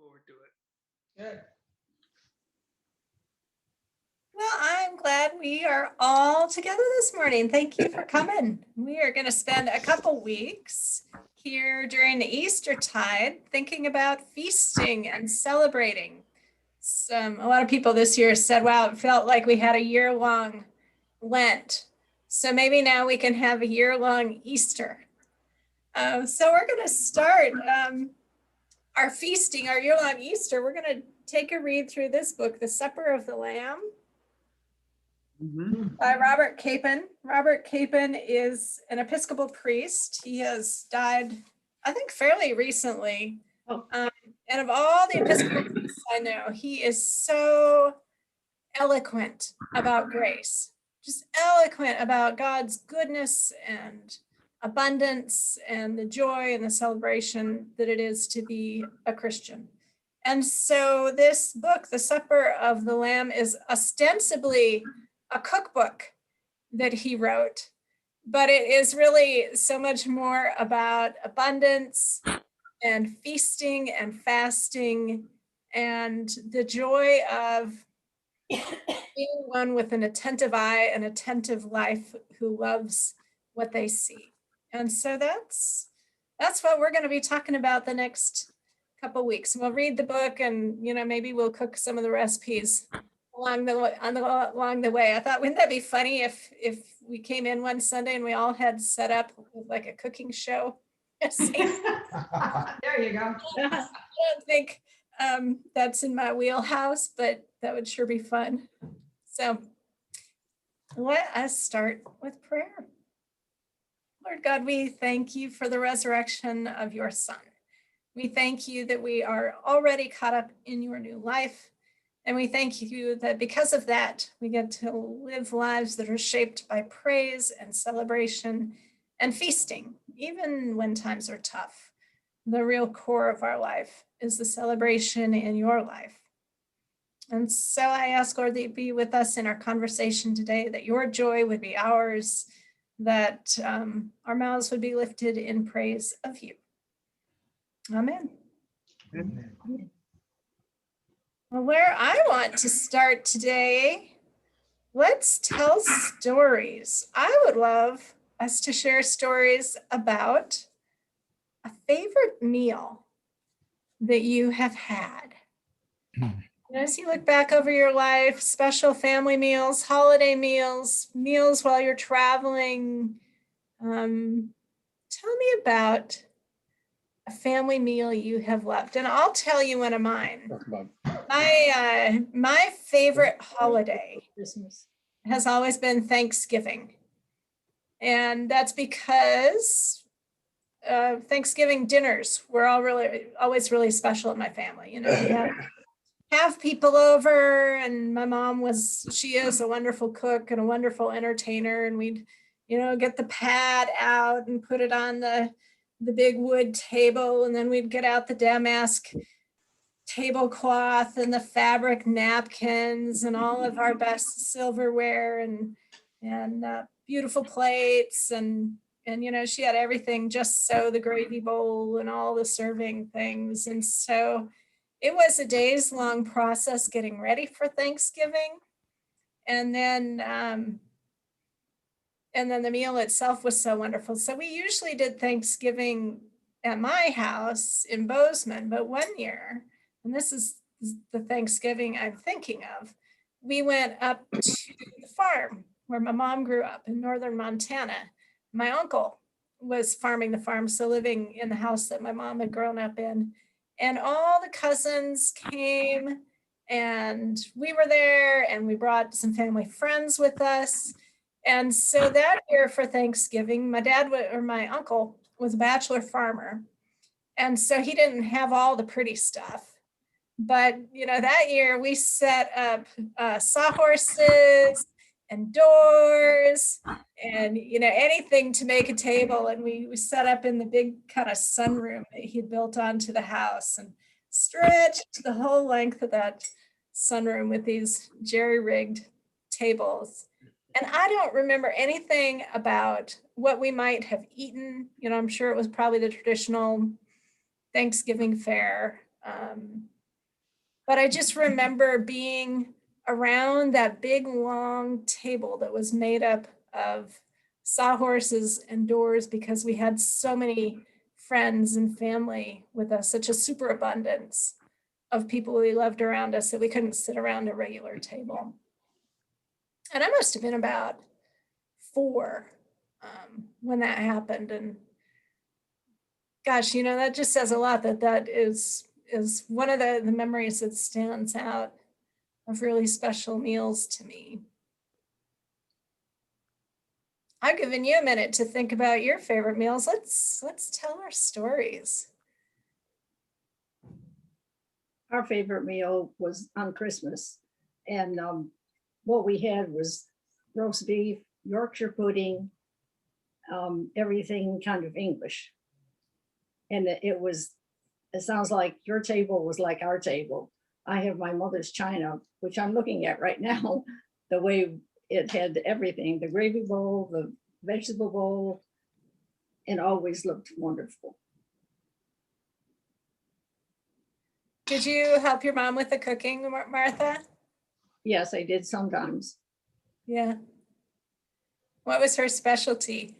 forward to it. Good. Well, I'm glad we are all together this morning. Thank you for coming. We are going to spend a couple weeks here during the Eastertide thinking about feasting and celebrating. A lot of people this year said, wow, it felt like we had a year-long Lent. So maybe now we can have a year-long Easter. So we're going to start our feasting, our year-long Easter. We're going to take a read through this book, The Supper of the Lamb, by Robert Capon. Robert Capon is an Episcopal priest. He has died, I think, fairly recently. And of all the Episcopal priests I know, he is so eloquent about grace, just eloquent about God's goodness and abundance and the joy and the celebration that it is to be a Christian. And so this book, The Supper of the Lamb, is ostensibly a cookbook that he wrote, but it is really so much more about abundance and feasting and fasting and the joy of being one with an attentive eye and attentive life who loves what they see. And so that's what we're going to be talking about the next couple weeks. We'll read the book and, maybe we'll cook some of the recipes along the way. I thought, wouldn't that be funny if we came in one Sunday and we all had set up like a cooking show? There you go. I don't think that's in my wheelhouse, but that would sure be fun. So let us start with prayer. Lord God, we thank you for the resurrection of your Son. We thank you that we are already caught up in your new life. And we thank you that because of that, we get to live lives that are shaped by praise and celebration and feasting, even when times are tough. The real core of our life is the celebration in your life. And so I ask, Lord, that you be with us in our conversation today, that your joy would be ours, that our mouths would be lifted in praise of you. Amen. Amen. Well, where I want to start today, let's tell stories. I would love us to share stories about a favorite meal that you have had. As you look back over your life, special family meals, holiday meals, meals while you're traveling, tell me about a family meal you have loved. And I'll tell you one of mine. My favorite holiday has always been Thanksgiving. And that's because Thanksgiving dinners were always really special in my family. We have people over, and my mom she is a wonderful cook and a wonderful entertainer, and we'd get the pad out and put it on the big wood table, and then we'd get out the damask tablecloth and the fabric napkins and all of our best silverware and beautiful plates, and she had everything just so, the gravy bowl and all the serving things. And so it was a days-long process getting ready for Thanksgiving. And then the meal itself was so wonderful. So we usually did Thanksgiving at my house in Bozeman, but one year, and this is the Thanksgiving I'm thinking of, we went up to the farm where my mom grew up in northern Montana. My uncle was farming the farm, so living in the house that my mom had grown up in. And all the cousins came, and we were there, and we brought some family friends with us. And so that year for Thanksgiving, my uncle was a bachelor farmer. And so he didn't have all the pretty stuff. But, that year we set up sawhorses and doors and, anything to make a table. And we set up in the big kind of sunroom that he built onto the house and stretched the whole length of that sunroom with these jerry-rigged tables. And I don't remember anything about what we might have eaten. I'm sure it was probably the traditional Thanksgiving fare. But I just remember being around that big long table that was made up of sawhorses and doors because we had so many friends and family with us, such a superabundance of people we loved around us that we couldn't sit around a regular table. And I must have been about 4 when that happened. And gosh, you know, that just says a lot that is one of the memories that stands out of really special meals to me. I've given you a minute to think about your favorite meals. Let's tell our stories. Our favorite meal was on Christmas, and what we had was roast beef, Yorkshire pudding, everything kind of English. And it sounds like your table was like our table. I have my mother's china, which I'm looking at right now, the way it had everything, the gravy bowl, the vegetable bowl, and always looked wonderful. Did you help your mom with the cooking, Martha? Yes, I did sometimes. Yeah. What was her specialty?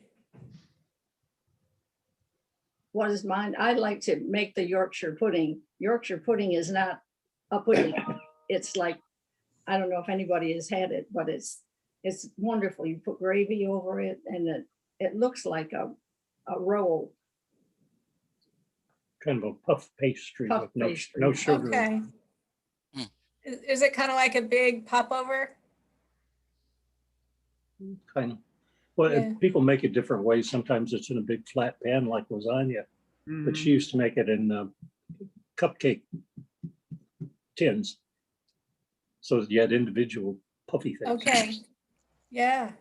What is mine? I like to make the Yorkshire pudding. Yorkshire pudding is not a pudding. It's like, I don't know if anybody has had it, but it's wonderful. You put gravy over it, and it looks like a roll. Kind of a puff pastry Puff with no pastry. sugar. Okay. Is it kind of like a big popover? Kind of. Well, Yeah. people make it different ways. Sometimes it's in a big flat pan like lasagna, but she used to make it in cupcake tins, so that you had individual puffy things. Okay. Yeah.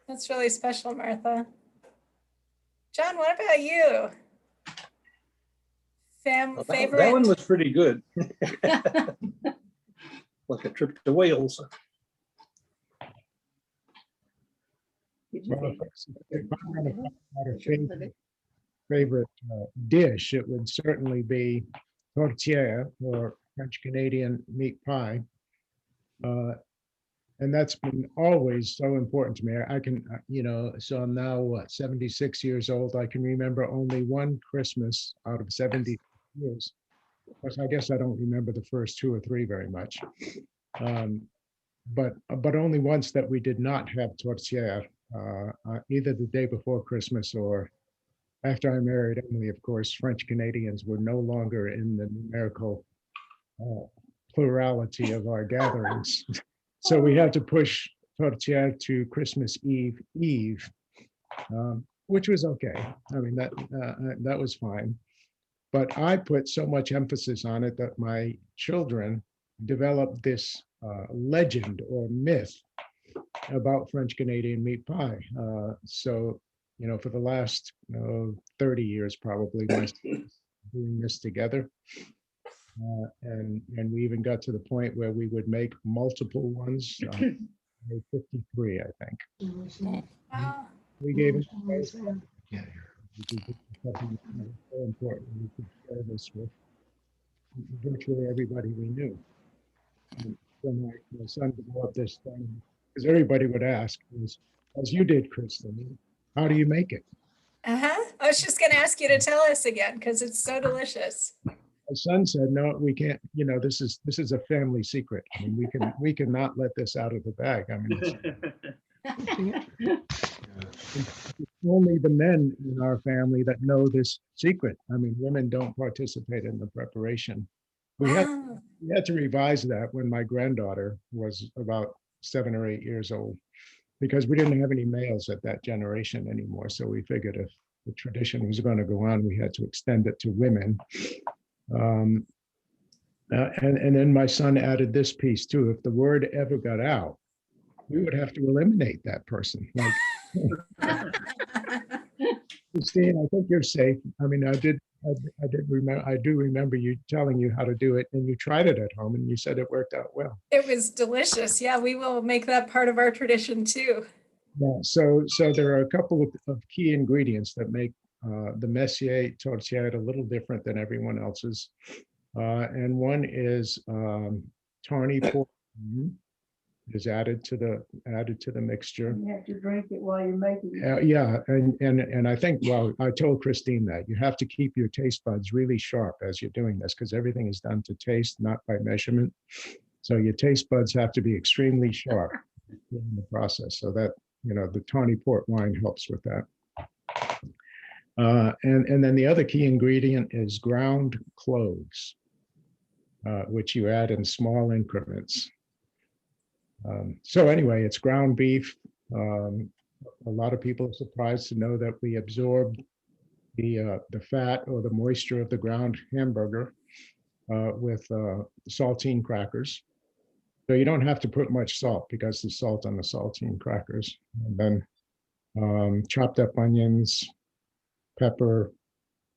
That's really special, Martha. John, what about you? Well, Favorite? that one was pretty good. Like a trip to Wales. Well, if I'm going to talk about a favorite dish, it would certainly be tortilla, or French Canadian meat pie. And that's been always so important to me. I can, you know, so I'm now, what, 76 years old. I can remember only one Christmas out of 70 years. Of course, I guess I don't remember the first 2 or 3 very much. But only once that we did not have tortilla, either the day before Christmas or after I married Emily. Of course, French Canadians were no longer in the numerical plurality of our gatherings. So we had to push tortilla to Christmas Eve, which was okay. I mean, that was fine. But I put so much emphasis on it that my children developed this legend or myth about French Canadian meat pie. So, you know, for the last 30 years, probably, my doing this together. And we even got to the point where we would make multiple ones. 53, I think. Wow. We gave it so important. We could share this with virtually everybody we knew. And then my son developed this thing, because everybody would ask, as you did, Kristen, how do you make it? I was just going to ask you to tell us again because it's so delicious. My son said, "No, we can't. You know, this is a family secret. I mean, we cannot let this out of the bag. I mean, it's only the men in our family that know this secret. I mean, women don't participate in the preparation." We had to revise that when my granddaughter was about 7 or 8 years old, because we didn't have any males at that generation anymore. So we figured if the tradition was going to go on, we had to extend it to women. And then my son added this piece too. If the word ever got out, we would have to eliminate that person. Like, Christine, I think you're safe. I mean, I do remember you telling you how to do it, and you tried it at home, and you said it worked out well. It was delicious. Yeah, we will make that part of our tradition too. Yeah. So there are a couple of key ingredients that make the Messier tortilla a little different than everyone else's. And one is tawny port wine is added to the mixture. You have to drink it while you're making it. Yeah, and I think, well, I told Christine that you have to keep your taste buds really sharp as you're doing this, because everything is done to taste, not by measurement. So your taste buds have to be extremely sharp in the process, so that, you know, the tawny port wine helps with that. And then the other key ingredient is ground cloves, which you add in small increments. So anyway, it's ground beef. A lot of people are surprised to know that we absorb the fat or the moisture of the ground hamburger with saltine crackers. So you don't have to put much salt because there's salt on the saltine crackers. And then chopped up onions, pepper,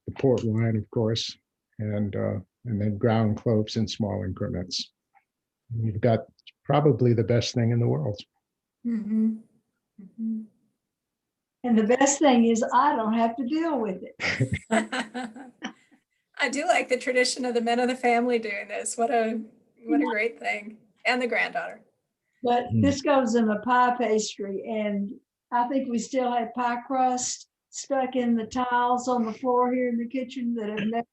the port wine, of course, and then ground cloves in small increments. And you've got probably the best thing in the world. Mhm. Mhm. And the best thing is I don't have to deal with it. I do like the tradition of the men of the family doing this. What a great thing. And the granddaughter. But this goes in a pie pastry, and I think we still have pie crust stuck in the tiles on the floor here in the kitchen that have never.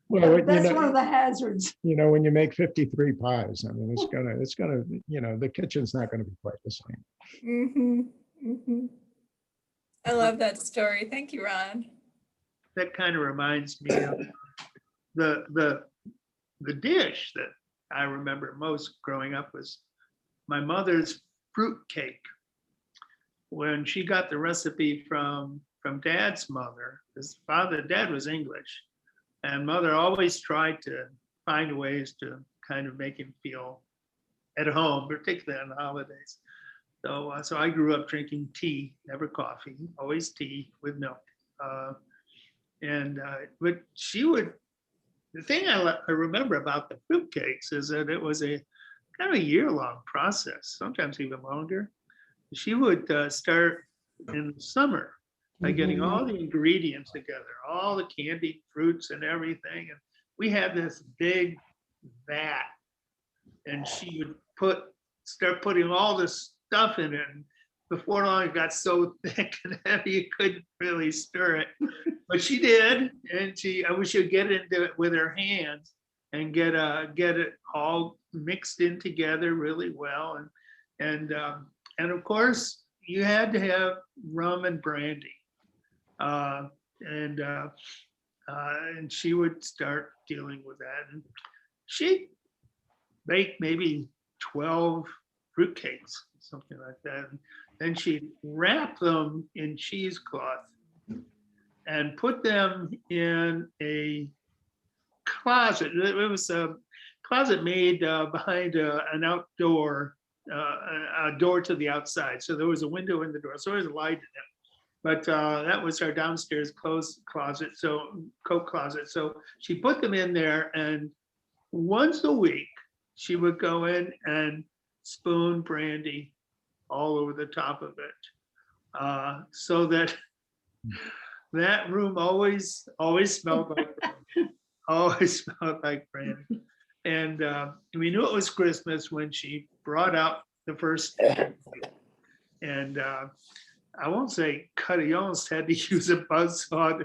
Well, That's one of the hazards. you know, when you make 53 pies, I mean, it's gonna, you know, the kitchen's not gonna be quite the same. I love that story. Thank you, Ron. That kind of reminds me of the dish that I remember most growing up was my mother's fruit cake. When she got the recipe from Dad's mother, Dad was English, and Mother always tried to find ways to kind of make him feel at home, particularly on the holidays. So I grew up drinking tea, never coffee, always tea with milk. But she would, the thing I remember about the fruitcakes is that it was a kind of a year-long process, sometimes even longer. She would start in the summer by getting all the ingredients together, all the candied fruits and everything. And we had this big vat, and she would start putting all this stuff in it. And before long, it got so thick and heavy, you couldn't really stir it. But she did, and I wish she'd get into it with her hands and get it all mixed in together really well. And of course, you had to have rum and brandy. And she would start dealing with that. And she'd bake maybe 12 fruitcakes, something like that. And then she'd wrap them in cheesecloth and put them in a closet. It was a closet made behind an outdoor, a door to the outside. So there was a window in the door, so there was a light in it. But that was our downstairs coat closet. So she put them in there, and once a week she would go in and spoon brandy all over the top of it, so that that room always smelled like brandy, always smelled like brandy. And we knew it was Christmas when she brought out the first. And I won't say cut it, you almost had to use a buzzsaw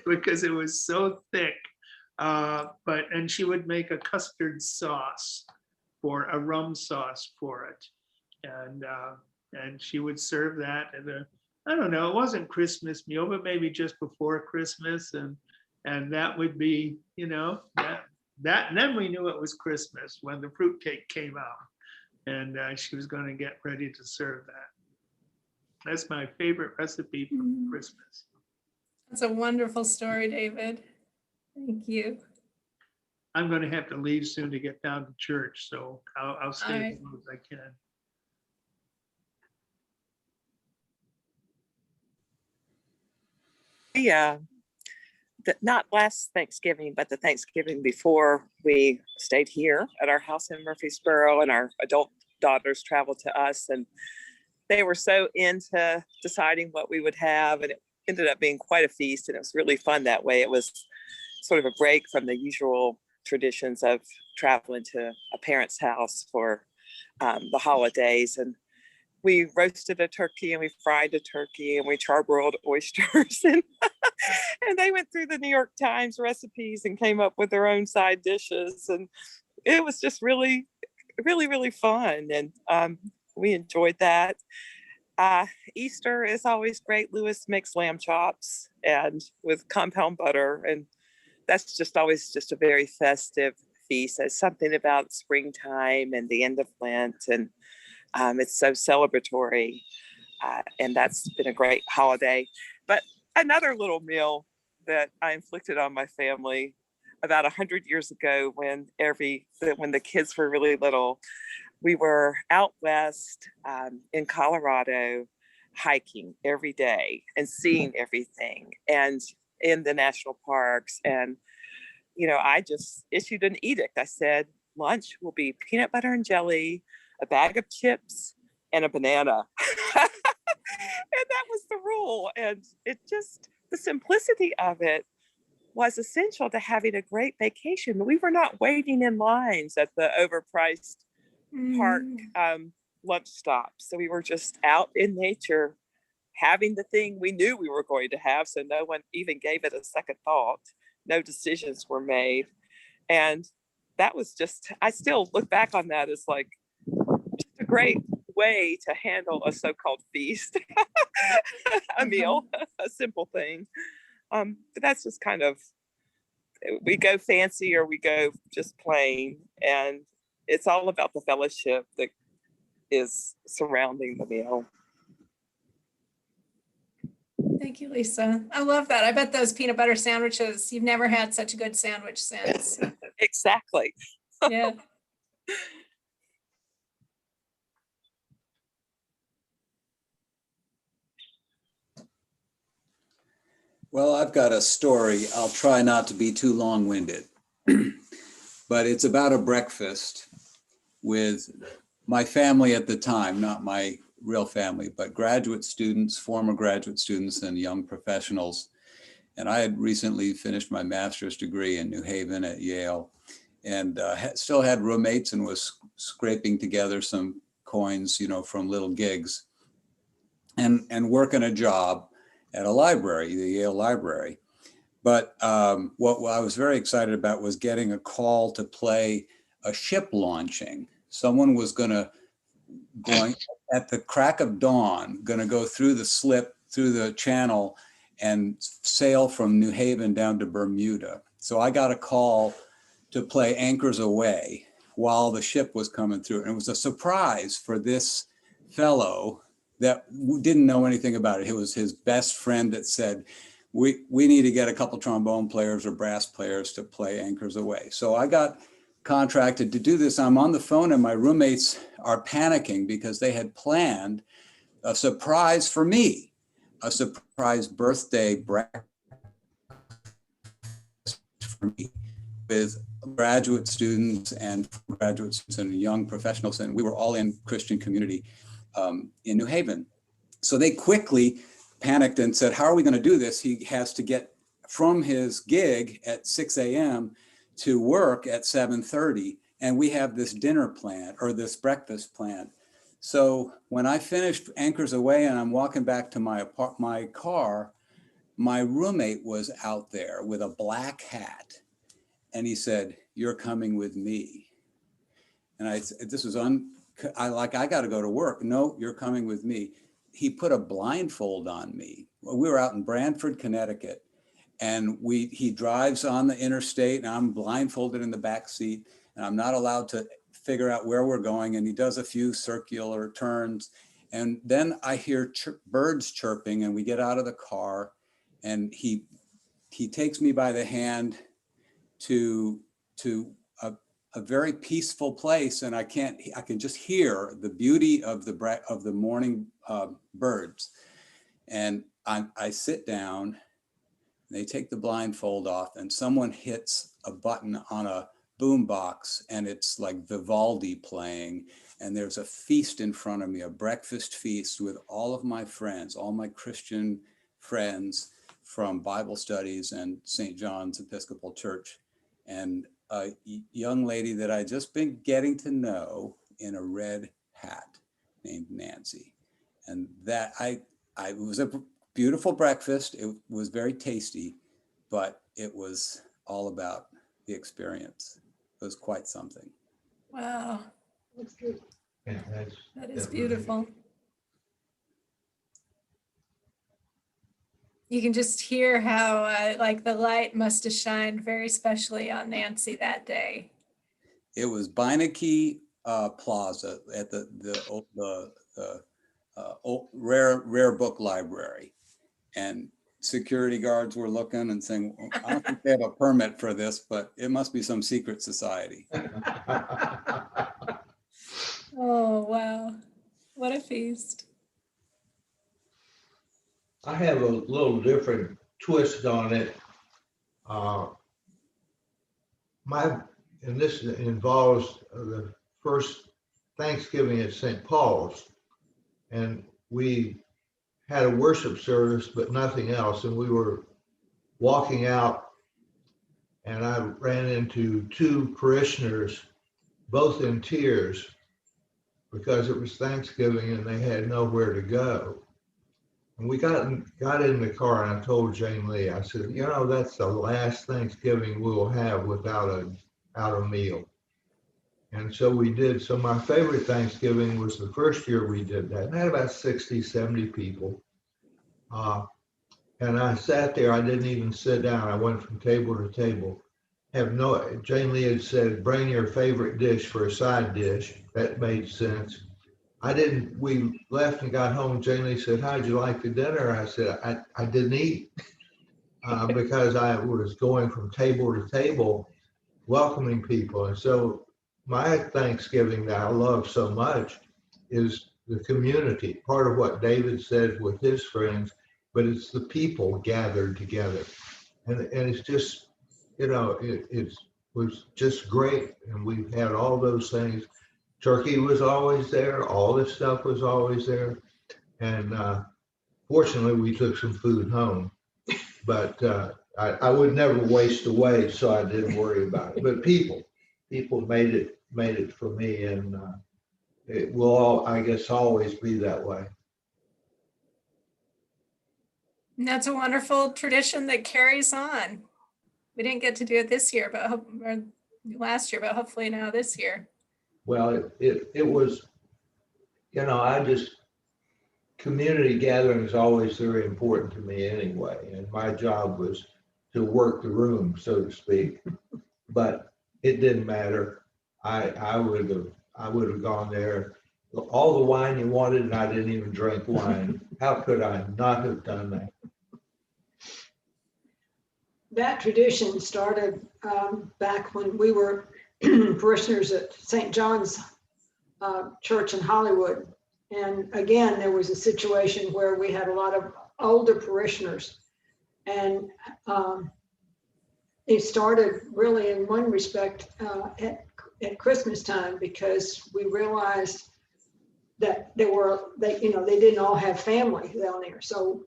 because it was so thick. And she would make a custard sauce, for a rum sauce for it. And she would serve that at I don't know, it wasn't Christmas meal, but maybe just before Christmas. And that would be, you know, that and then we knew it was Christmas when the fruitcake came out, and she was going to get ready to serve that. That's my favorite recipe for Christmas. That's a wonderful story, David. Thank you. I'm going to have to leave soon to get down to church, so I'll stay as long as I can. Yeah, not last Thanksgiving, but the Thanksgiving before, we stayed here at our house in Murfreesboro, and our adult daughters traveled to us, and they were so into deciding what we would have, and it ended up being quite a feast, and it was really fun that way. It was sort of a break from the usual traditions of traveling to a parent's house for the holidays. And we roasted a turkey and we fried a turkey and we charbroiled oysters and and they went through the New York Times recipes and came up with their own side dishes. And it was just really, really, really fun. And we enjoyed that. Easter is always great. Lewis makes lamb chops and with compound butter. And that's just always just a very festive feast. It's something about springtime and the end of Lent. And it's so celebratory. And that's been a great holiday. But another little meal that I inflicted on my family about 100 years ago when the kids were really little, we were out west in Colorado hiking every day and seeing everything and in the national parks. And, I just issued an edict. I said, lunch will be peanut butter and jelly, a bag of chips, and a banana. And that was the rule. And the simplicity of it was essential to having a great vacation. We were not waiting in lines at the overpriced park lunch stops. So we were just out in nature having the thing we knew we were going to have. So no one even gave it a second thought. No decisions were made. And that was I still look back on that as like just a great way to handle a so-called feast, a meal, a simple thing. But that's just kind of, we go fancy or we go just plain. And it's all about the fellowship that is surrounding the meal. Thank you, Lisa. I love that. I bet those peanut butter sandwiches, you've never had such a good sandwich since. Exactly. Yeah. Well, I've got a story. I'll try not to be too long-winded, but it's about a breakfast with my family at the time, not my real family, but graduate students, former graduate students, and young professionals. And I had recently finished my master's degree in New Haven at Yale, and still had roommates and was scraping together some coins, from little gigs, and working a job at a library, the Yale Library. But what I was very excited about was getting a call to play a ship launching. Someone was going at the crack of dawn, going to go through the slip, through the channel, and sail from New Haven down to Bermuda. So I got a call to play Anchors Aweigh while the ship was coming through. And it was a surprise for this fellow that didn't know anything about it. It was his best friend that said, we need to get a couple trombone players or brass players to play Anchors Aweigh. So I got contracted to do this. I'm on the phone and my roommates are panicking because they had planned a surprise for me, a surprise birthday breakfast for me with graduate students and young professionals. And we were all in Christian community in New Haven. So they quickly panicked and said, how are we going to do this? He has to get from his gig at 6 a.m. to work at 7:30. And we have this dinner plan or this breakfast plan. So when I finished Anchors Aweigh and I'm walking back to my car, my roommate was out there with a black hat. And he said, you're coming with me. And I got to go to work. No, you're coming with me. He put a blindfold on me. We were out in Branford, Connecticut, and he drives on the interstate and I'm blindfolded in the back seat and I'm not allowed to figure out where we're going. And he does a few circular turns. And then I hear birds chirping and we get out of the car and he takes me by the hand to a very peaceful place, and I can just hear the beauty of the morning birds. And I sit down, they take the blindfold off, and someone hits a button on a boombox, and it's like Vivaldi playing, and there's a feast in front of me, a breakfast feast with all of my friends, all my Christian friends from Bible studies and St. John's Episcopal Church, and a young lady that I just been getting to know in a red hat named Nancy. And that it was a beautiful breakfast. It was very tasty, but it was all about the experience. It was quite something. Wow, That's good. Yeah, that is definitely- beautiful. You can just hear how like the light must have shined very specially on Nancy that day. It was Beinecke Plaza at the rare book library, and security guards were looking and saying, well, I don't think they have a permit for this, but it must be some secret society. Oh, wow. What a feast. I have a little different twist on it. And this involves the first Thanksgiving at St. Paul's. And we had a worship service, but nothing else. And we were walking out, and I ran into two parishioners, both in tears, because it was Thanksgiving and they had nowhere to go. And we got in the car, and I told Jane Lee, I said, you know, that's the last Thanksgiving we'll have without a meal. And so we did. So my favorite Thanksgiving was the first year we did that. And I had about 60, 70 people. And I sat there, I didn't even sit down. I went from table to table. Jane Lee had said, bring your favorite dish for a side dish. That made sense. We left and got home. Jane Lee said, how'd you like the dinner? I said, I didn't eat because I was going from table to table welcoming people. And so my Thanksgiving that I love so much is the community, part of what David said with his friends, but it's the people gathered together. And it's just, you know, it was just great. And we've had all those things. Turkey was always there. All this stuff was always there. And fortunately, we took some food home. But I would never waste away, so I didn't worry about it. But people made it for me, and it will, I guess, always be that way. And that's a wonderful tradition that carries on. We didn't get to do it this year, or last year, but hopefully now this year. Well, it was, you know, community gathering is always very important to me anyway. And my job was to work the room, so to speak. But it didn't matter. I would have gone there. All the wine you wanted, and I didn't even drink wine. How could I not have done that? That tradition started back when we were parishioners at St. John's Church in Hollywood. And again, there was a situation where we had a lot of older parishioners. And it started really in one respect at Christmas time, because we realized that they didn't all have family down there. So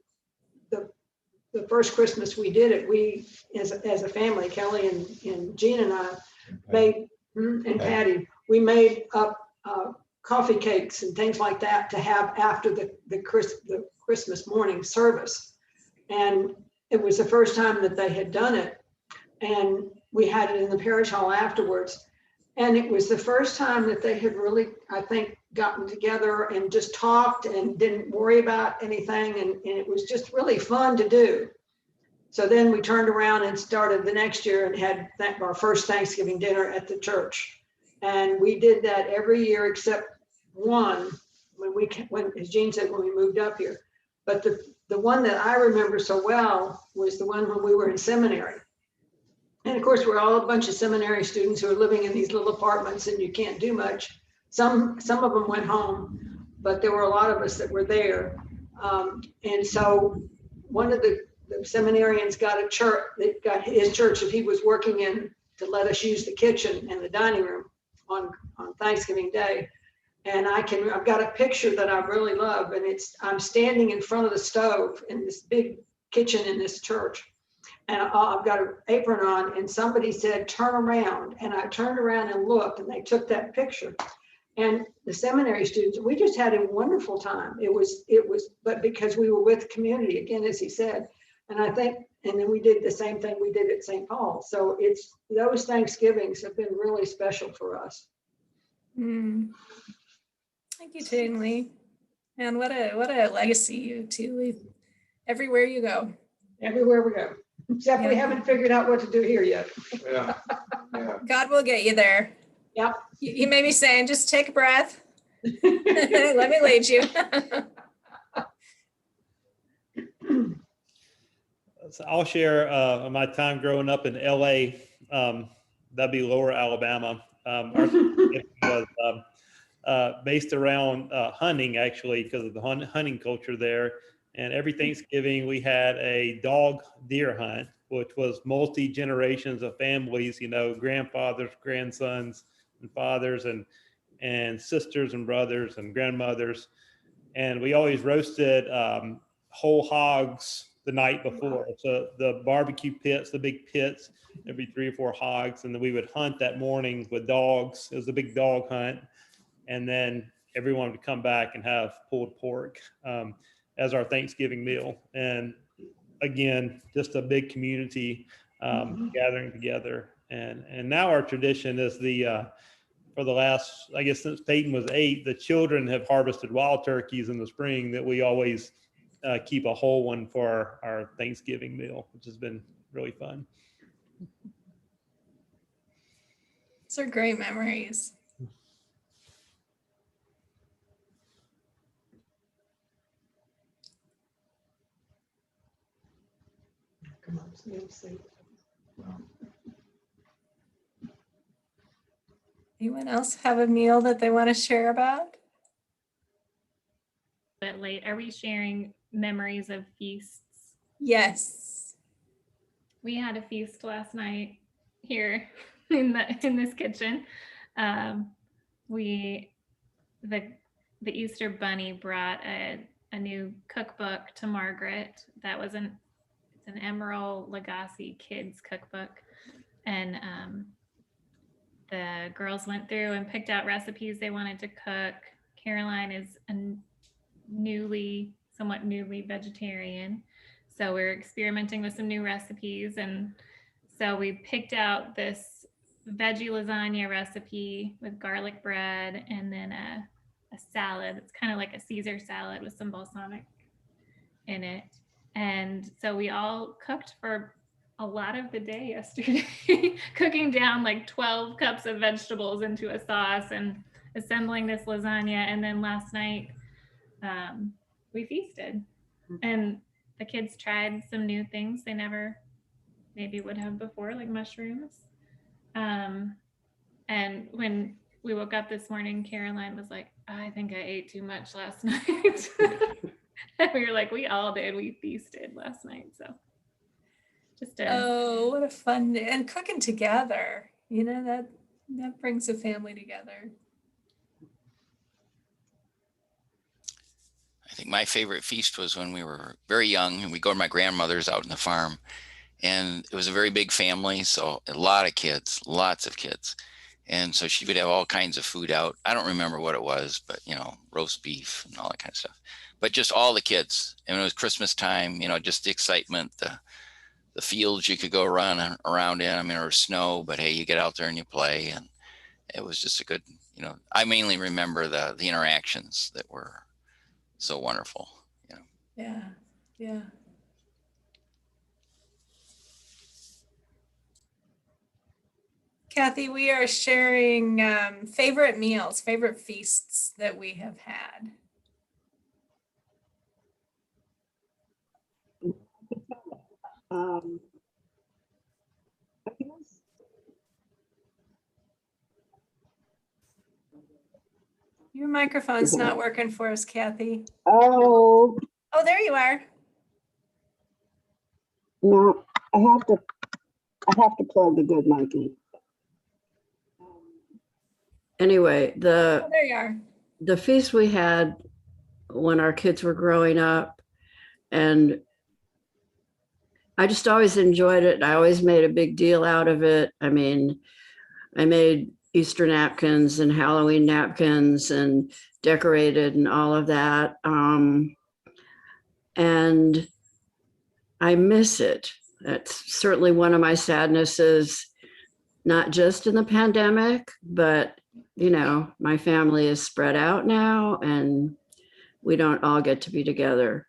the first Christmas we did it, we as a family, Kelly and Jean and I made, and Patty, we made up coffee cakes and things like that to have after the Christmas morning service. And it was the first time that they had done it. And we had it in the parish hall afterwards. And it was the first time that they had really, I think, gotten together and just talked and didn't worry about anything. And it was just really fun to do. So then we turned around and started the next year and had our first Thanksgiving dinner at the church. And we did that every year except one, when as Jean said, when we moved up here. But the one that I remember so well was the one when we were in seminary. And of course, we're all a bunch of seminary students who are living in these little apartments, and you can't do much. Some of them went home, but there were a lot of us that were there. And so one of the seminarians got his church that he was working in to let us use the kitchen and the dining room on Thanksgiving Day. And I've got a picture that I really love, and I'm standing in front of the stove in this big kitchen in this church. And I've got an apron on, and somebody said, turn around. And I turned around and looked, and they took that picture. And the seminary students, we just had a wonderful time. But because we were with the community, again, as he said, and then we did the same thing we did at St. Paul. So those Thanksgivings have been really special for us. Thank you, Jane Lee. And what a legacy you two leave everywhere you go. Everywhere we go. Except we haven't figured out what to do here yet. Yeah. Yeah. God will get you there. Yep. You may be saying, just take a breath. Let me lead you. So I'll share my time growing up in LA. That'd be Lower Alabama. Our was based around hunting, actually, because of the hunting culture there. And every Thanksgiving we had a dog deer hunt, which was multi-generations of families, you know, grandfathers, grandsons, and fathers, and sisters and brothers and grandmothers. And we always roasted whole hogs the night before. So the barbecue pits, the big pits, every 3 or 4 hogs. And then we would hunt that morning with dogs. It was a big dog hunt. And then everyone would come back and have pulled pork as our Thanksgiving meal. And again, just a big community gathering together. And now our tradition is for the last, I guess since Peyton was 8, the children have harvested wild turkeys in the spring that we always keep a whole one for our Thanksgiving meal, which has been really fun. These are great memories. Come on, see. Anyone else have a meal that they want to share about? Bit late. Are we sharing memories of feasts? Yes. We had a feast last night here in this kitchen. The Easter Bunny brought a new cookbook to Margaret. That was it's an Emerald Lagasse kids cookbook, and the girls went through and picked out recipes they wanted to cook. Caroline is a somewhat newly vegetarian, so we're experimenting with some new recipes. And so we picked out this veggie lasagna recipe with garlic bread, and then a salad. It's kind of like a Caesar salad with some balsamic in it. And so we all cooked for a lot of the day yesterday, cooking down like 12 cups of vegetables into a sauce and assembling this lasagna. And then last night we feasted, and the kids tried some new things they never maybe would have before, like mushrooms. And when we woke up this morning, Caroline was like, I think I ate too much last night. And we were like, we all did. We feasted last night. So oh, what a fun day. And cooking together, you know, that brings a family together. I think my favorite feast was when we were very young and we go to my grandmother's out in the farm, and it was a very big family. So a lot of kids, lots of kids. And so she would have all kinds of food out. I don't remember what it was, but, you know, roast beef and all that kind of stuff. But just all the kids. And when it was Christmas time, you know, just the excitement, the fields you could go run around in. I mean, or snow, but hey, you get out there and you play. And it was just a good, you know, I mainly remember the interactions that were so wonderful, you know. Yeah, yeah. Kathy, we are sharing favorite meals, favorite feasts that we have had. Your microphone's not working for us, Kathy. Oh, Oh, there you are. no, I have to plug the good mic in. Anyway, Oh, there you are. the feast we had when our kids were growing up, and I just always enjoyed it. I always made a big deal out of it. I mean, I made Easter napkins and Halloween napkins and decorated and all of that. And I miss it. That's certainly one of my sadnesses, not just in the pandemic, but, you know, my family is spread out now and we don't all get to be together.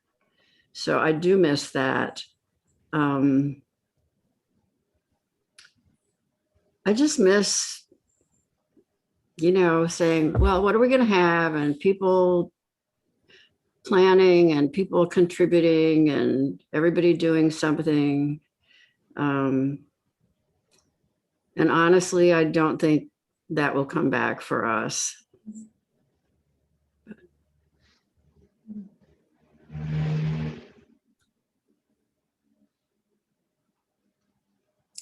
So I do miss that. I just miss, you know, saying, well, what are we going to have? And people planning and people contributing and everybody doing something. And honestly, I don't think that will come back for us.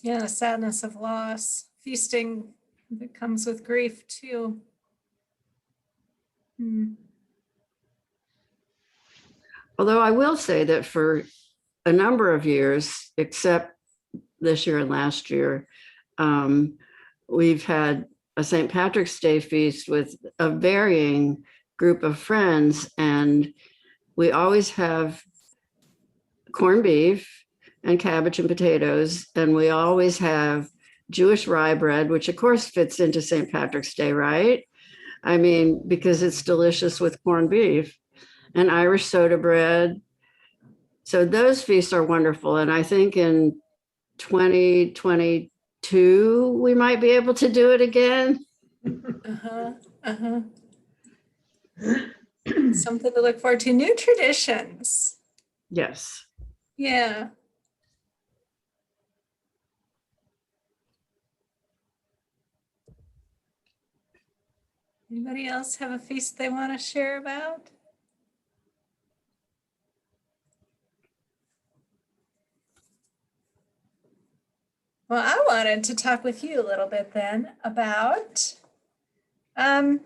Yeah, the sadness of loss, feasting that comes with grief too. Although I will say that for a number of years, except this year and last year, we've had a St. Patrick's Day feast with a varying group of friends, and we always have corned beef and cabbage and potatoes, and we always have Jewish rye bread, which of course fits into St. Patrick's Day, right? I mean, because it's delicious with corned beef, and Irish soda bread. So those feasts are wonderful. And I think in 2022, we might be able to do it again. Something to look forward to. New traditions. Yes. Yeah. Anybody else have a feast they want to share about? Well, I wanted to talk with you a little bit then about, you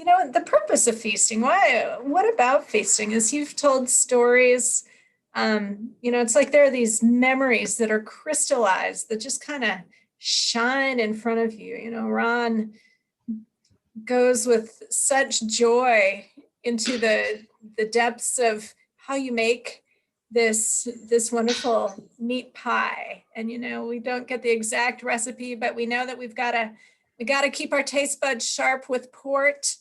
know, the purpose of feasting. What about feasting? As you've told stories, you know, it's like there are these memories that are crystallized that just kind of shine in front of you. You know, Ron goes with such joy into the depths of how you make this wonderful meat pie. And, you know, we don't get the exact recipe, but we know that we got to keep our taste buds sharp with port,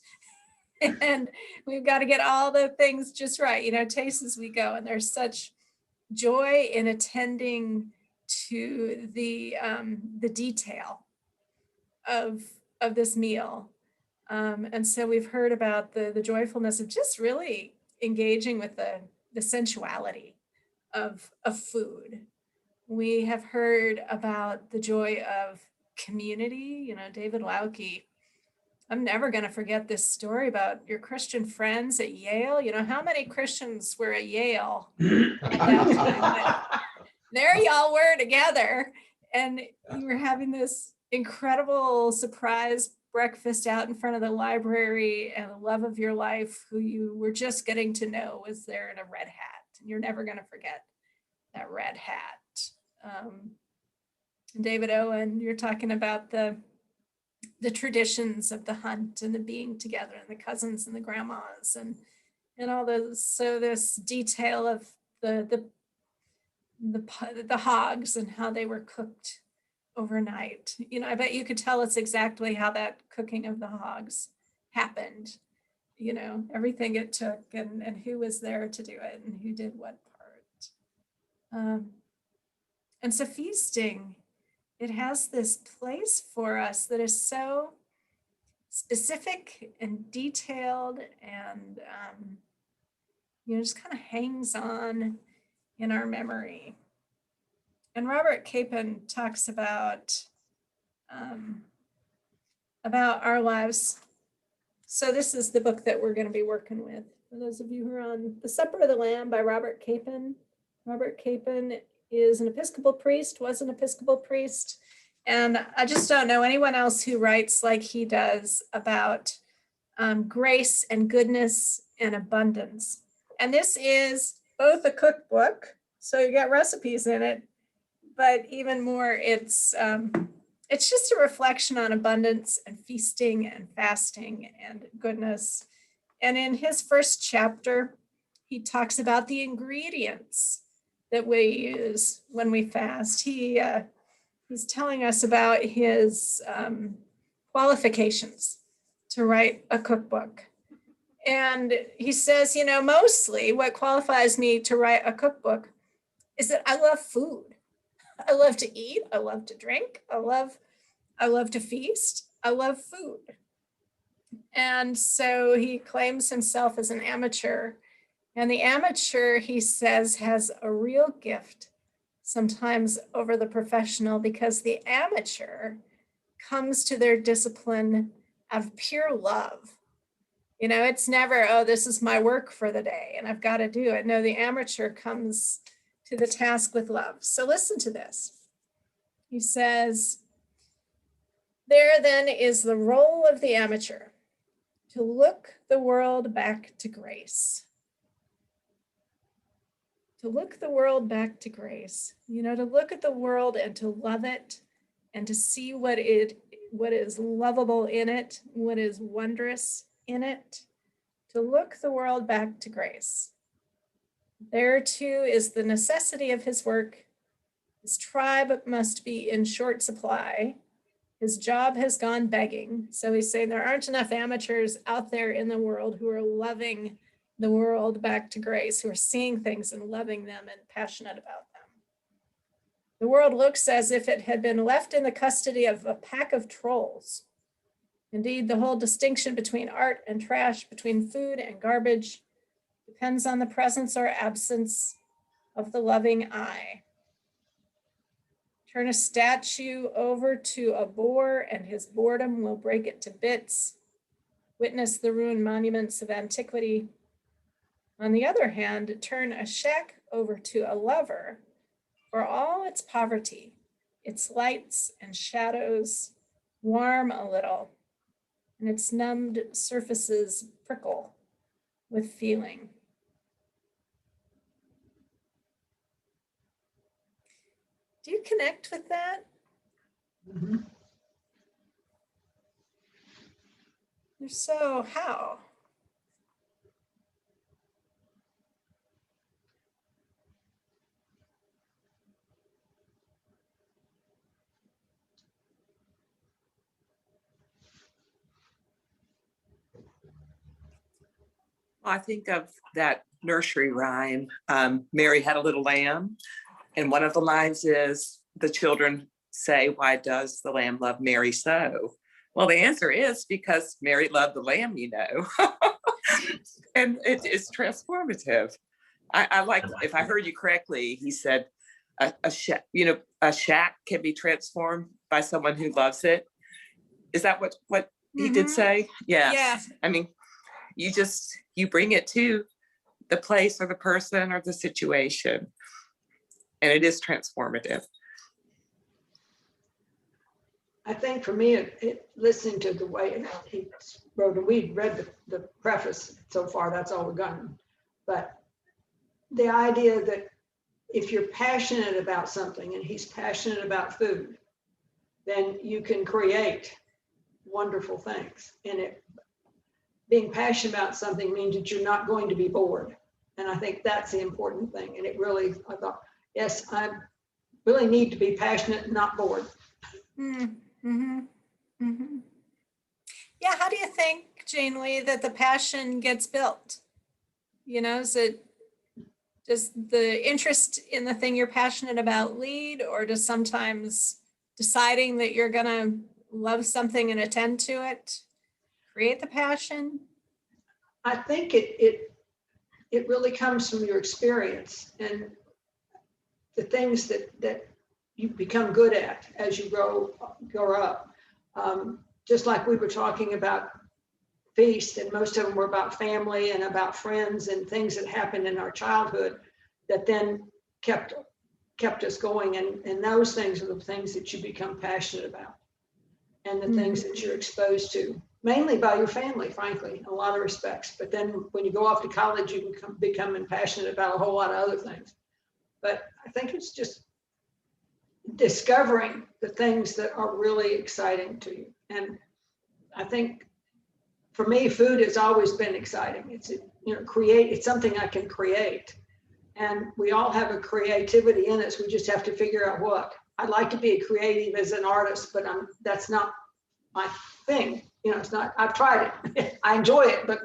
and we've got to get all the things just right, you know, taste as we go. And there's such joy in attending to the detail of this meal. And so we've heard about the joyfulness of just really engaging with the sensuality of food. We have heard about the joy of community. You know, David Lauke, I'm never going to forget this story about your Christian friends at Yale. You know, how many Christians were at Yale at that time? There y'all were together, and you were having this incredible surprise breakfast out in front of the library, and the love of your life, who you were just getting to know, was there in a red hat. And you're never going to forget that red hat. David Owen, you're talking about the traditions of the hunt and the being together and the cousins and the grandmas and all those. So this detail of the hogs and how they were cooked overnight. You know, I bet you could tell us exactly how that cooking of the hogs happened. You know, everything it took and who was there to do it and who did what part. And so feasting, it has this place for us that is so specific and detailed and, you know, just kind of hangs on in our memory. And Robert Capon talks about our lives. So this is the book that we're going to be working with. For those of you who are on The Supper of the Lamb by Robert Capon. Robert Capon is an Episcopal priest, was an Episcopal priest. And I just don't know anyone else who writes like he does about grace and goodness and abundance. And this is both a cookbook, So you got recipes in it, but even more, it's just a reflection on abundance and feasting and fasting and goodness. And in his first chapter, he talks about the ingredients that we use when we fast. He's telling us about his qualifications to write a cookbook. And he says, mostly what qualifies me to write a cookbook is that I love food. I love to eat. I love to drink. I love to feast. I love food. And so he claims himself as an amateur. And the amateur, he says, has a real gift sometimes over the professional, because the amateur comes to their discipline out of pure love. It's never, oh, this is my work for the day and I've got to do it. No, the amateur comes to the task with love. So listen to this. He says, there then is the role of the amateur, to look the world back to grace. To look the world back to grace, to look at the world and to love it and to see what is lovable in it, what is wondrous in it, to look the world back to grace. There too is the necessity of his work. His tribe must be in short supply. His job has gone begging. So he's saying there aren't enough amateurs out there in the world who are loving the world back to grace, who are seeing things and loving them and passionate about them. The world looks as if it had been left in the custody of a pack of trolls. Indeed, the whole distinction between art and trash, between food and garbage, depends on the presence or absence of the loving eye. Turn a statue over to a boar and his boredom will break it to bits. Witness the ruined monuments of antiquity. On the other hand, turn a shack over to a lover, for all its poverty, its lights and shadows warm a little, and its numbed surfaces prickle with feeling. Do you connect with that? Mm-hmm. So how? I think of that nursery rhyme, Mary Had a Little Lamb. And one of the lines is, the children say, why does the lamb love Mary so? Well, the answer is because Mary loved the lamb, and it is transformative. I like, if I heard you correctly, he said a shack can be transformed by someone who loves it. Is that what he did say? Yes. Yeah. I mean, you bring it to the place or the person or the situation, and it is transformative. I think for me, listening to the way he wrote, and we read the preface so far, that's all we've gotten. But the idea that if you're passionate about something, and he's passionate about food, then you can create wonderful things. And being passionate about something means that you're not going to be bored. And I think that's the important thing. And I thought, yes, I really need to be passionate and not bored. Mm-hmm. Mm-hmm. Yeah, how do you think, Jane Lee, that the passion gets built? Does the interest in the thing you're passionate about lead, or does sometimes deciding that you're gonna love something and attend to it create the passion? I think it really comes from your experience and the things that you become good at as you grow up. Just like we were talking about feast, and most of them were about family and about friends and things that happened in our childhood that then kept us going. And those things are the things that you become passionate about, and the things that you're exposed to, mainly by your family, frankly, in a lot of respects. But then when you go off to college, you can become passionate about a whole lot of other things. But I think it's just discovering the things that are really exciting to you. And I think for me, food has always been exciting. It's, it's something I can create. And we all have a creativity in us. We just have to figure out what. I'd like to be creative as an artist, but that's not my thing. It's not, I've tried it. I enjoy it, but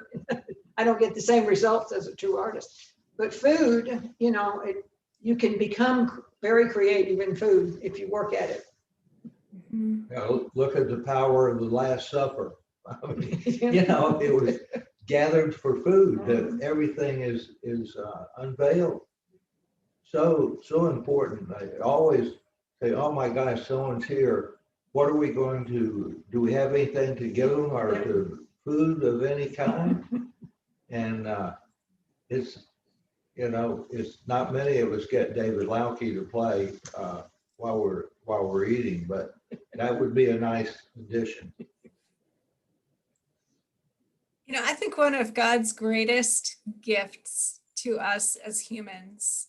I don't get the same results as a true artist. But food, you can become very creative in food if you work at it. Look at the power of the Last Supper. I mean, it was gathered for food, that everything is unveiled. So important. I always say, oh my gosh, someone's here. What are we going to, do we have anything to give them, or to food of any kind? And it's not many of us get David Lauke to play while we're eating, but that would be a nice addition. I think one of God's greatest gifts to us as humans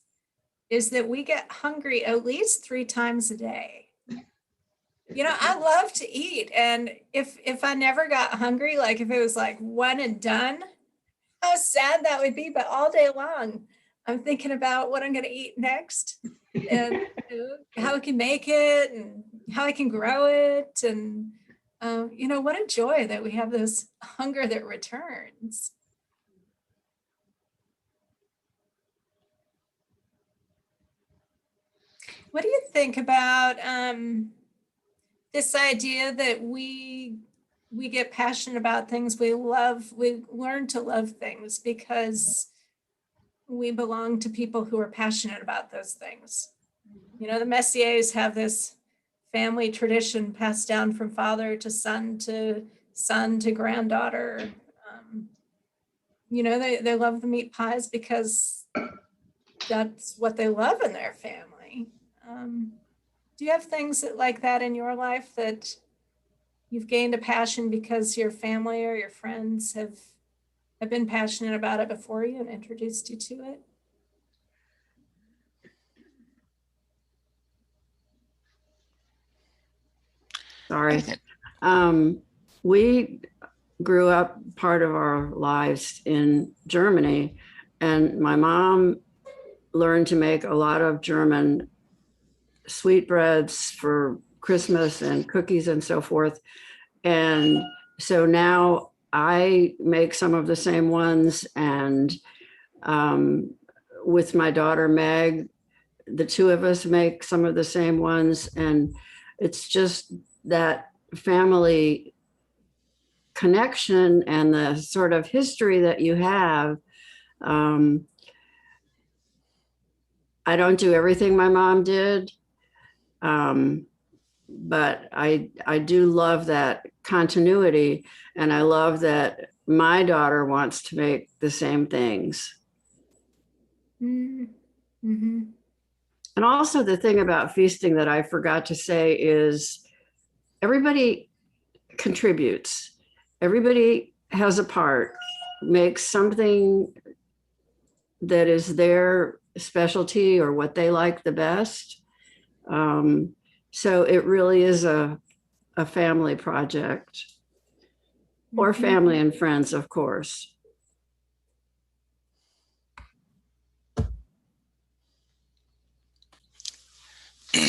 is that we get hungry at least 3 times a day. I love to eat. And if I never got hungry, like if it was like one and done, how sad that would be. But all day long, I'm thinking about what I'm going to eat next and how I can make it and how I can grow it. And, what a joy that we have this hunger that returns. What do you think about this idea that we get passionate about things we love? We learn to love things because we belong to people who are passionate about those things. The Messiers have this family tradition passed down from father to son to granddaughter. They love the meat pies because that's what they love in their family. Do you have things like that in your life that you've gained a passion because your family or your friends have been passionate about it before you and introduced you to it? Sorry. We grew up part of our lives in Germany, and my mom learned to make a lot of German sweetbreads for Christmas and cookies and so forth. And so now I make some of the same ones, and with my daughter Meg, the two of us make some of the same ones. And it's just that family connection and the sort of history that you have. I don't do everything my mom did, but I do love that continuity, and I love that my daughter wants to make the same things. Mm-hmm. And also the thing about feasting that I forgot to say is everybody contributes. Everybody has a part, makes something that is their specialty or what they like the best. So it really is a family project, or family and friends, of course. I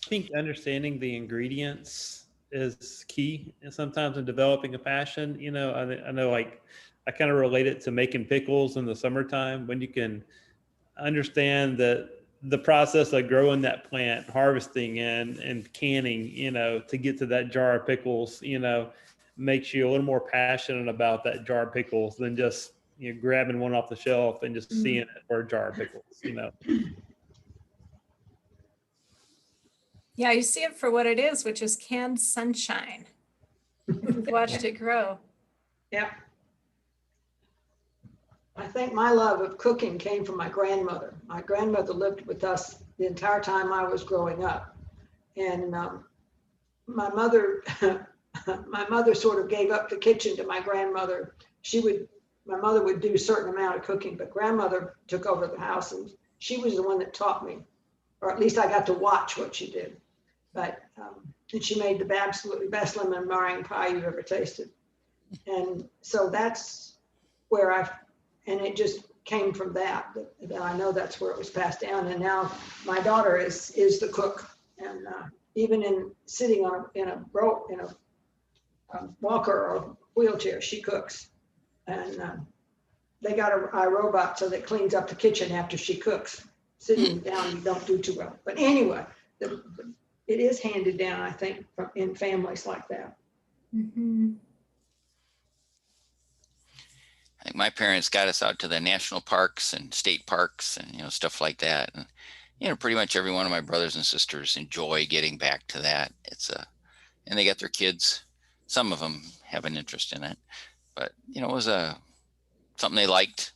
think understanding the ingredients is key, and sometimes in developing a passion. I know, like, I kind of relate it to making pickles in the summertime, when you can understand that the process of growing that plant, harvesting and canning, to get to that jar of pickles, makes you a little more passionate about that jar of pickles than just grabbing one off the shelf and just seeing it for a jar of pickles. Yeah, you see it for what it is, which is canned sunshine. You've watched it grow. Yeah. I think my love of cooking came from my grandmother. My grandmother lived with us the entire time I was growing up. And my mother sort of gave up the kitchen to my grandmother. My mother would do a certain amount of cooking, but grandmother took over the house, and she was the one that taught me, or at least I got to watch what she did. But, and she made the absolutely best lemon meringue pie you've ever tasted. And so that's where and it just came from that I know that's where it was passed down. And now my daughter is the cook. And even in sitting in a walker or wheelchair, she cooks. And they got a robot so that cleans up the kitchen after she cooks. Sitting down, you don't do too well. But anyway, it is handed down, I think, in families like that. Mm-hmm. I think my parents got us out to the national parks and state parks and, you know, stuff like that. And, you know, pretty much every one of my brothers and sisters enjoy getting back to that. And they got their kids. Some of them have an interest in it, but, you know, it was something they liked,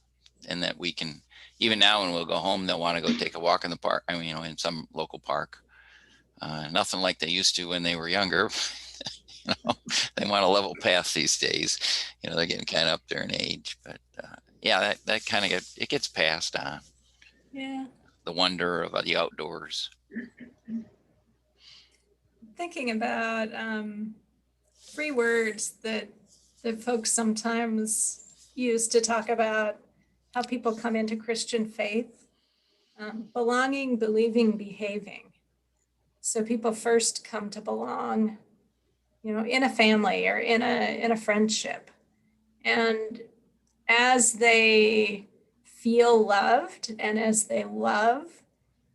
and that we can, even now when we'll go home, they'll want to go take a walk in the park. I mean, you know, in some local park. Nothing like they used to when they were younger. You know, they want a level path these days. You know, they're getting kind of up there in age, but yeah, that kind of it gets passed on. Yeah. The wonder of the outdoors. Thinking about 3 words that folks sometimes use to talk about how people come into Christian faith: belonging, believing, behaving. So people first come to belong, you know, in a family or in a friendship. And as they feel loved and as they love,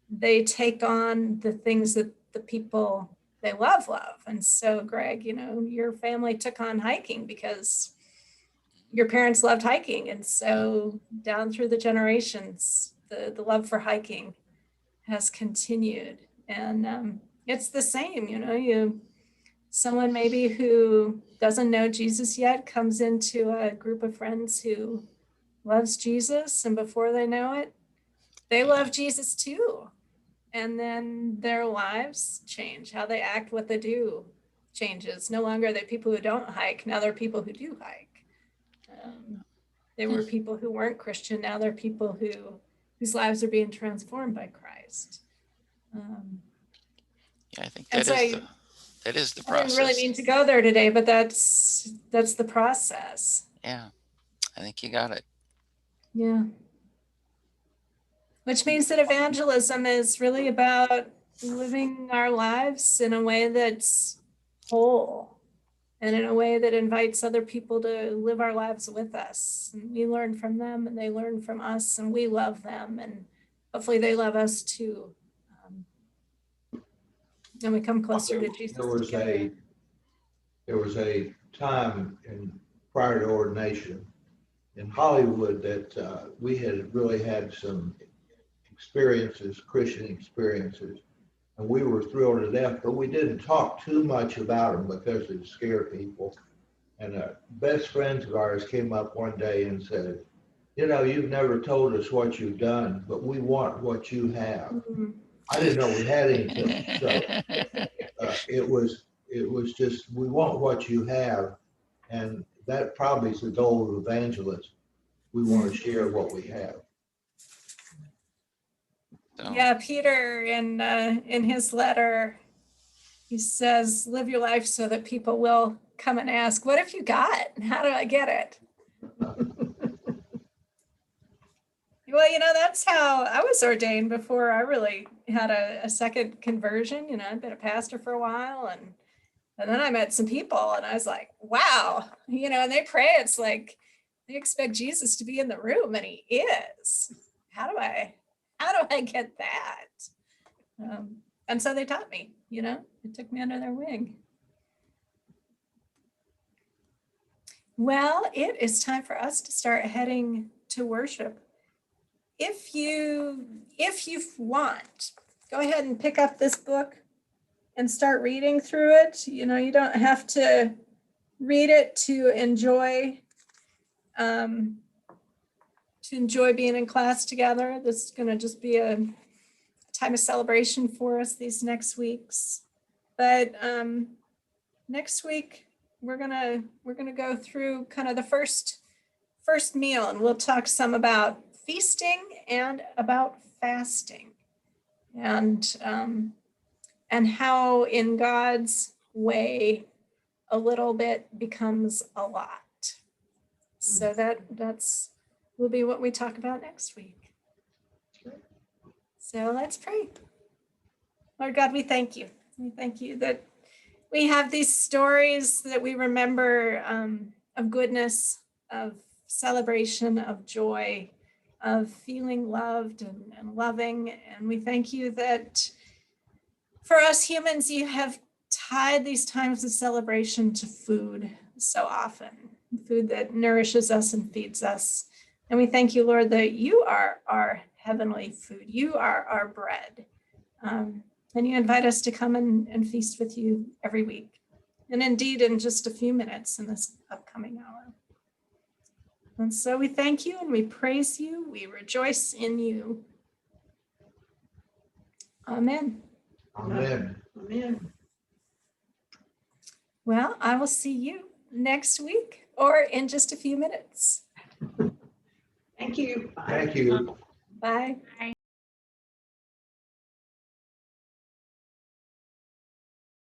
they take on the things that the people they love. And so, Greg, you know, your family took on hiking because your parents loved hiking. And so down through the generations, the love for hiking has continued. And it's the same, you know, someone maybe who doesn't know Jesus yet comes into a group of friends who loves Jesus, and before they know it, they love Jesus too. And then their lives change. How they act, what they do changes. No longer are they people who don't hike. Now they're people who do hike. They were people who weren't Christian. Now they're people whose lives are being transformed by Christ. Yeah, I think that is the process. I didn't really mean to go there today, but that's the process. Yeah, I think you got it. Yeah. Which means that evangelism is really about living our lives in a way that's whole and in a way that invites other people to live our lives with us. And we learn from them and they learn from us, and we love them, and hopefully they love us too. And we come closer to Jesus. There was a time prior to ordination in Hollywood that we had really had some experiences, Christian experiences, and we were thrilled to death, but we didn't talk too much about them because it scared people. And best friends of ours came up one day and said, you know, you've never told us what you've done, but we want what you have. Mm-hmm. I didn't know we had anything. So it was just, we want what you have. And that probably is the goal of evangelism. We want to share what we have. Yeah, Peter in his letter, he says, live your life so that people will come and ask, what have you got? How do I get it? Well, you know, that's how I was ordained before I really had a second conversion. You know, I'd been a pastor for a while, and then I met some people and I was like, wow, you know, and they pray. It's like they expect Jesus to be in the room, and he is. How do I get that? And so they taught me, you know, it took me under their wing. Well, it is time for us to start heading to worship. If you want, go ahead and pick up this book and start reading through it. You know, you don't have to read it to enjoy being in class together. This is going to just be a time of celebration for us these next weeks. But next week we're gonna go through kind of the first meal, and we'll talk some about feasting and about fasting and how in God's way, a little bit becomes a lot. So that's will be what we talk about next week. So let's pray. Lord God, we thank you. We thank you that we have these stories that we remember of goodness, of celebration, of joy, of feeling loved and loving. And we thank you that for us humans, you have tied these times of celebration to food so often, food that nourishes us and feeds us. And we thank you, Lord, that you are our heavenly food. You are our bread. And you invite us to come and feast with you every week. And indeed, in just a few minutes in this upcoming hour. And so we thank you and we praise you. We rejoice in you. Amen. Amen. Amen. Well, I will see you next week or in just a few minutes. Thank you. Thank you. Bye. Bye.